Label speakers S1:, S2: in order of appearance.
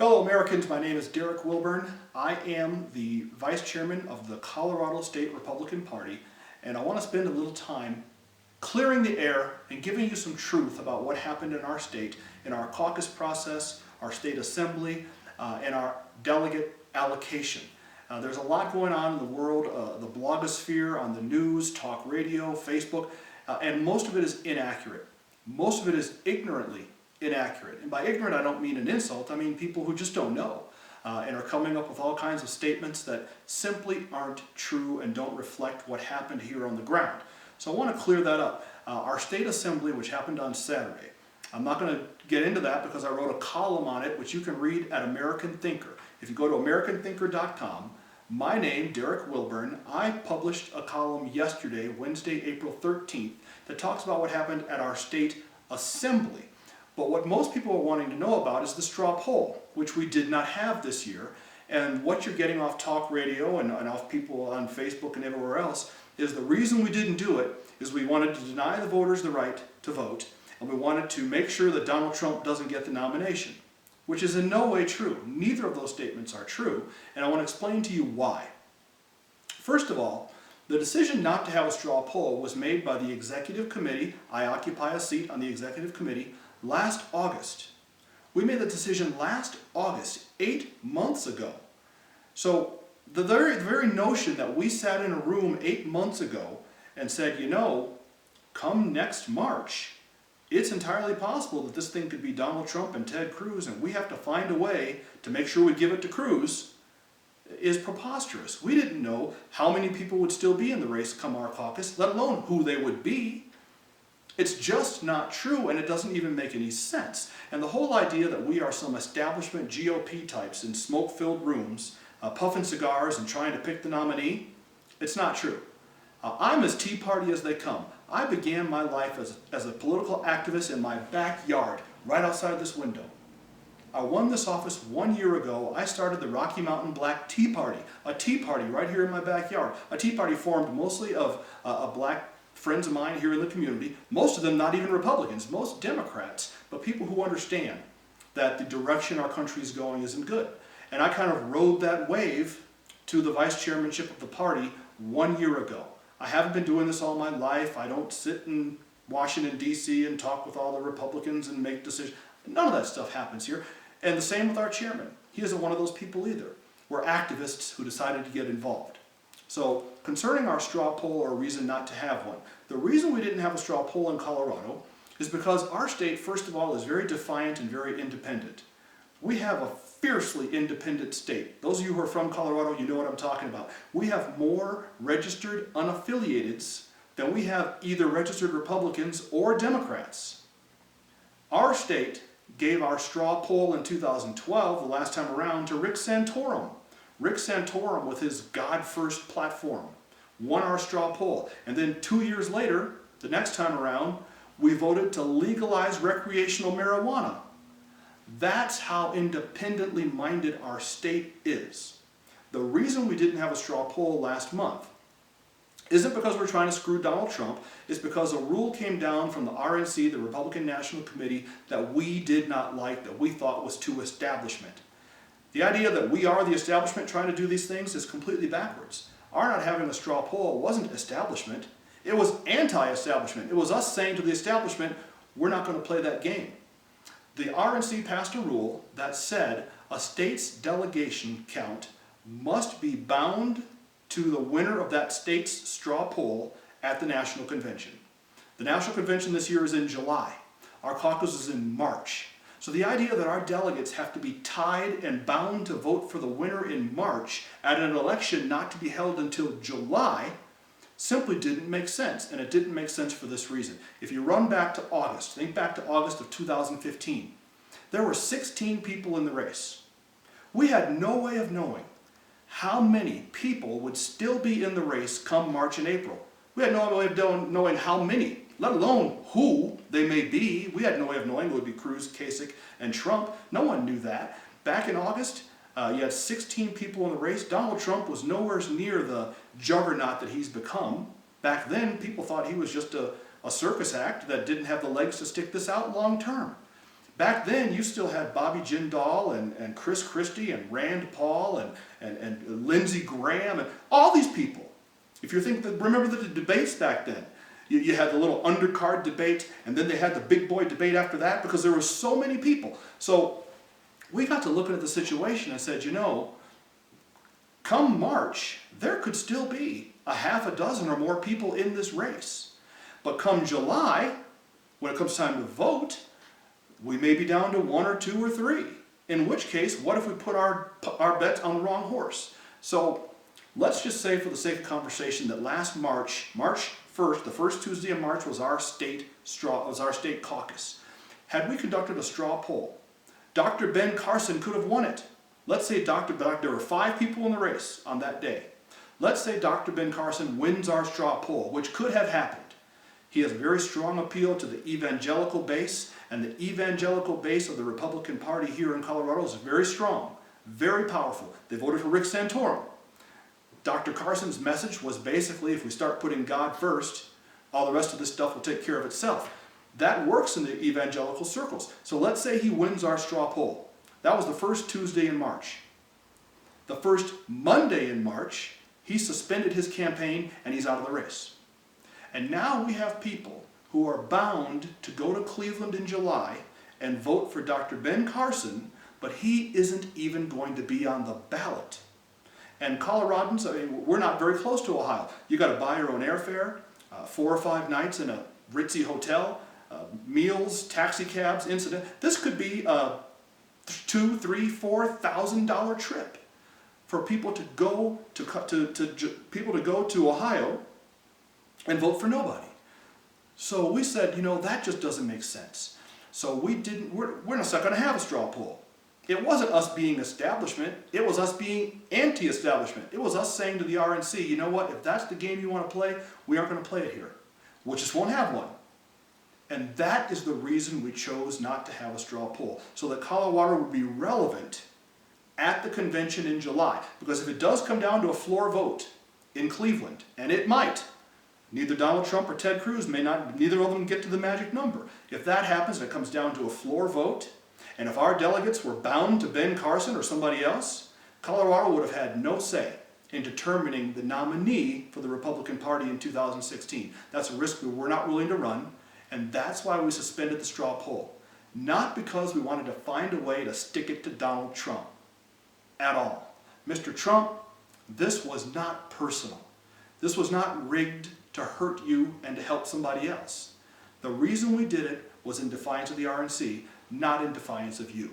S1: Fellow Americans, my name is Derek Wilburn. I am the Vice Chairman of the Colorado State Republican Party, and I want to spend a little time clearing the air and giving you some truth about what happened in our state, in our caucus process, our state assembly, and our delegate allocation. There's a lot going on in the world, the blogosphere, on the news, talk radio, Facebook, and most of it is inaccurate. Most of it is ignorantly inaccurate. And by ignorant, I don't mean an insult. I mean people who just don't know and are coming up with all kinds of statements that simply aren't true and don't reflect what happened here on the ground. So I want to clear that up. Our state assembly, which happened on Saturday, I'm not going to get into that because I wrote a column on it, which you can read at American Thinker. If you go to americanthinker.com, my name, Derek Wilburn, I published a column yesterday, Wednesday, April 13th, that talks about what happened at our state assembly. But what most people are wanting to know about is the straw poll, which we did not have this year. And what you're getting off talk radio and off people on Facebook and everywhere else is the reason we didn't do it is we wanted to deny the voters the right to vote, and we wanted to make sure that Donald Trump doesn't get the nomination, which is in no way true. Neither of those statements are true, and I want to explain to you why. First of all, the decision not to have a straw poll was made by the executive committee. I occupy a seat on the executive committee. Last August. We made the decision last August, 8 months ago. So the very notion that we sat in a room 8 months ago and said, you know, come next March, it's entirely possible that this thing could be Donald Trump and Ted Cruz, and we have to find a way to make sure we give it to Cruz, is preposterous. We didn't know how many people would still be in the race come our caucus, let alone who they would be. It's just not true, and it doesn't even make any sense. And the whole idea that we are some establishment GOP types in smoke-filled rooms, puffing cigars and trying to pick the nominee, it's not true. I'm as Tea Party as they come. I began my life as a political activist in my backyard, right outside this window. I won this office 1 year ago. I started the Rocky Mountain Black Tea Party, a tea party right here in my backyard. A tea party formed mostly of black friends of mine here in the community, most of them not even Republicans, most Democrats, but people who understand that the direction our country is going isn't good. And I kind of rode that wave to the vice chairmanship of the party 1 year ago. I haven't been doing this all my life. I don't sit in Washington, D.C. and talk with all the Republicans and make decisions. None of that stuff happens here. And the same with our chairman. He isn't one of those people either. We're activists who decided to get involved. So concerning our straw poll or reason not to have one, the reason we didn't have a straw poll in Colorado is because our state, first of all, is very defiant and very independent. We have a fiercely independent state. Those of you who are from Colorado, you know what I'm talking about. We have more registered unaffiliateds than we have either registered Republicans or Democrats. Our state gave our straw poll in 2012, the last time around, to Rick Santorum. Rick Santorum, with his God First platform, won our straw poll. And then 2 years later, the next time around, we voted to legalize recreational marijuana. That's how independently minded our state is. The reason we didn't have a straw poll last month isn't because we're trying to screw Donald Trump. It's because a rule came down from the RNC, the Republican National Committee, that we did not like, that we thought was too establishment. The idea that we are the establishment trying to do these things is completely backwards. Our not having a straw poll wasn't establishment. It was anti-establishment. It was us saying to the establishment, we're not going to play that game. The RNC passed a rule that said a state's delegation count must be bound to the winner of that state's straw poll at the National Convention. The National Convention this year is in July. Our caucus is in March. So the idea that our delegates have to be tied and bound to vote for the winner in March at an election not to be held until July simply didn't make sense. And it didn't make sense for this reason. If you run back to August, think back to August of 2015, there were 16 people in the race. We had no way of knowing how many people would still be in the race come March and April. We had no way of knowing how many, let alone who they may be. We had no way of knowing it would be Cruz, Kasich, and Trump. No one knew that. Back in August, you had 16 people in the race. Donald Trump was nowhere near the juggernaut that he's become. Back then, people thought he was just a circus act that didn't have the legs to stick this out long term. Back then, you still had Bobby Jindal and Chris Christie and Rand Paul and Lindsey Graham and all these people. If you think that, remember the debates back then. You had the little undercard debate, and then they had the big boy debate after that, because there were so many people. So we got to looking at the situation and said, you know, come March, there could still be a half a dozen or more people in this race. But come July, when it comes time to vote, we may be down to 1 or 2 or 3. In which case, what if we put our bets on the wrong horse? So let's just say, for the sake of conversation, that last March 1st, the first Tuesday of March, was our state caucus. Had we conducted a straw poll, Dr. Ben Carson could have won it. Let's say there were 5 people in the race on that day. Let's say Dr. Ben Carson wins our straw poll, which could have happened. He has a very strong appeal to the evangelical base, and the evangelical base of the Republican Party here in Colorado is very strong, very powerful. They voted for Rick Santorum. Dr. Carson's message was basically, if we start putting God first, all the rest of this stuff will take care of itself. That works in the evangelical circles. So let's say he wins our straw poll. That was the first Tuesday in March. The first Monday in March, he suspended his campaign and he's out of the race. And now we have people who are bound to go to Cleveland in July and vote for Dr. Ben Carson, but he isn't even going to be on the ballot. And Coloradans, I mean, we're not very close to Ohio. You got to buy your own airfare, 4 or 5 nights in a ritzy hotel, meals, taxi cabs, incident. This could be a $2,000, $3,000, $4,000 trip for people to go to Ohio and vote for nobody. So we said, you know, that just doesn't make sense. So we're not going to have a straw poll. It wasn't us being establishment, it was us being anti-establishment. It was us saying to the RNC, you know what, if that's the game you want to play, we aren't going to play it here. We just won't have one. And that is the reason we chose not to have a straw poll, so that Colorado would be relevant at the convention in July. Because if it does come down to a floor vote in Cleveland, and it might, neither Donald Trump or Ted Cruz neither of them get to the magic number. If that happens and it comes down to a floor vote, and if our delegates were bound to Ben Carson or somebody else, Colorado would have had no say in determining the nominee for the Republican Party in 2016. That's a risk we're not willing to run, and that's why we suspended the straw poll. Not because we wanted to find a way to stick it to Donald Trump at all. Mr. Trump, this was not personal. This was not rigged to hurt you and to help somebody else. The reason we did it was in defiance of the RNC, not in defiance of you.